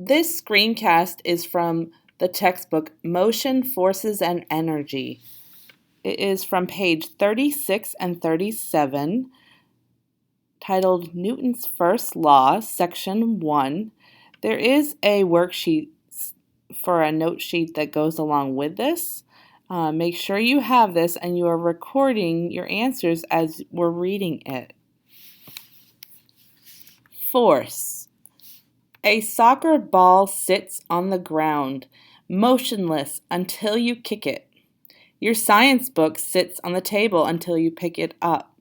This screencast is from the textbook Motion, Forces, and Energy. It is from page 36 and 37, titled Newton's First Law, Section 1. There is a worksheet for a note sheet that goes along with this. Make sure you have this and you are recording your answers as we're reading it. Force. A soccer ball sits on the ground, motionless until you kick it. Your science book sits on the table until you pick it up.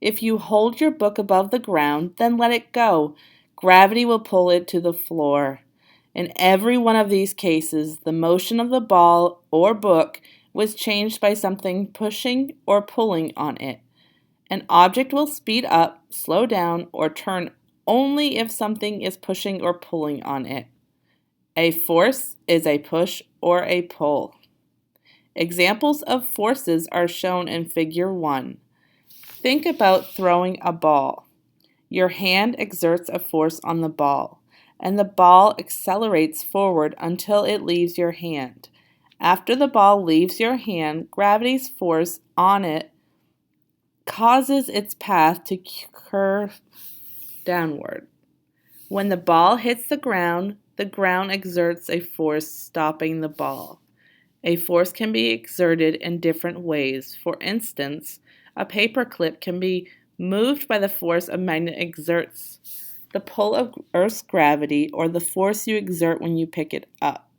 If you hold your book above the ground, then let it go. Gravity will pull it to the floor. In every one of these cases, the motion of the ball or book was changed by something pushing or pulling on it. An object will speed up, slow down, or turn only if something is pushing or pulling on it. A force is a push or a pull. Examples of forces are shown in Figure 1. Think about throwing a ball. Your hand exerts a force on the ball, and the ball accelerates forward until it leaves your hand. After the ball leaves your hand, gravity's force on it causes its path to curve downward. When the ball hits the ground exerts a force stopping the ball. A force can be exerted in different ways. For instance, a paper clip can be moved by the force a magnet exerts, the pull of Earth's gravity, or the force you exert when you pick it up.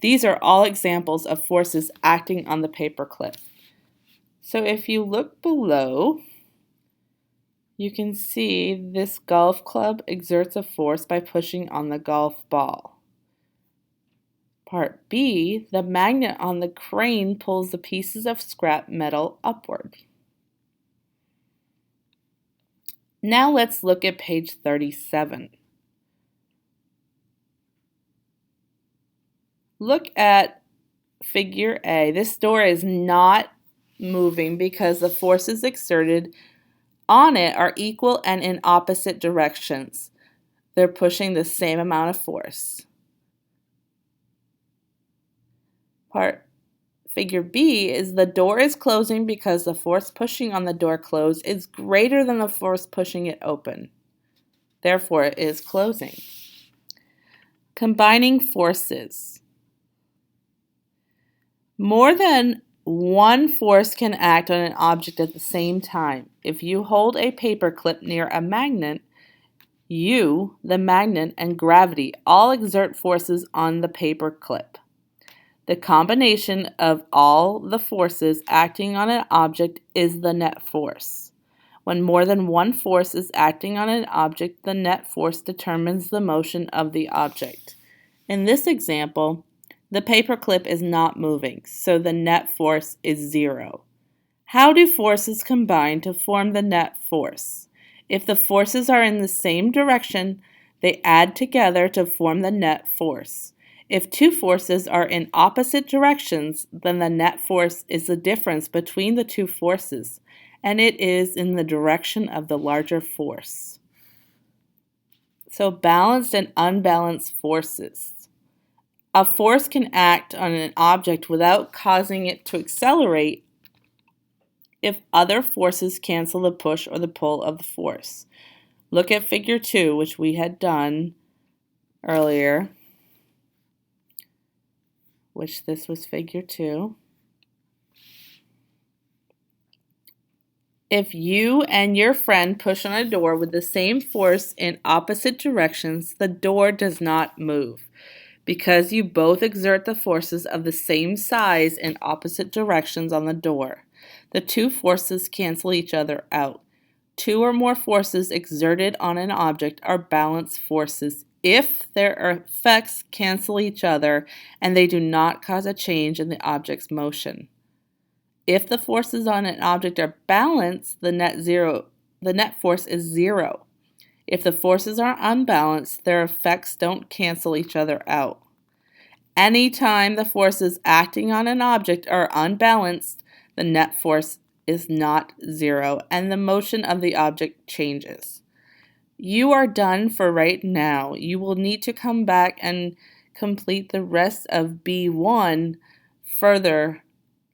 These are all examples of forces acting on the paper clip. So if you look below, you can see this golf club exerts a force by pushing on the golf ball. Part B, the magnet on the crane pulls the pieces of scrap metal upward. Now let's look at page 37. Look at Figure A. This door is not moving because the forces exerted on it are equal and in opposite directions. They're pushing the same amount of force. Figure B is the door is closing because the force pushing on the door closed is greater than the force pushing it open. Therefore, it is closing. Combining forces. More than one force can act on an object at the same time. If you hold a paper clip near a magnet, you, the magnet, and gravity all exert forces on the paper clip. The combination of all the forces acting on an object is the net force. When more than one force is acting on an object, the net force determines the motion of the object. In this example, the paper clip is not moving, so the net force is 0. How do forces combine to form the net force? If the forces are in the same direction, they add together to form the net force. If two forces are in opposite directions, then the net force is the difference between the two forces, and it is in the direction of the larger force. So balanced and unbalanced forces. A force can act on an object without causing it to accelerate if other forces cancel the push or the pull of the force. Look at Figure 2, which we had done earlier, which this was Figure 2. If you and your friend push on a door with the same force in opposite directions, the door does not move. Because you both exert the forces of the same size in opposite directions on the door. The two forces cancel each other out. Two or more forces exerted on an object are balanced forces if their effects cancel each other and they do not cause a change in the object's motion. If the forces on an object are balanced, the net force is 0. If the forces are unbalanced, their effects don't cancel each other out. Anytime the forces acting on an object are unbalanced, the net force is not 0 and the motion of the object changes. You are done for right now. You will need to come back and complete the rest of B1 further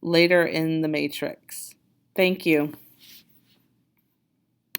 later in the matrix. Thank you.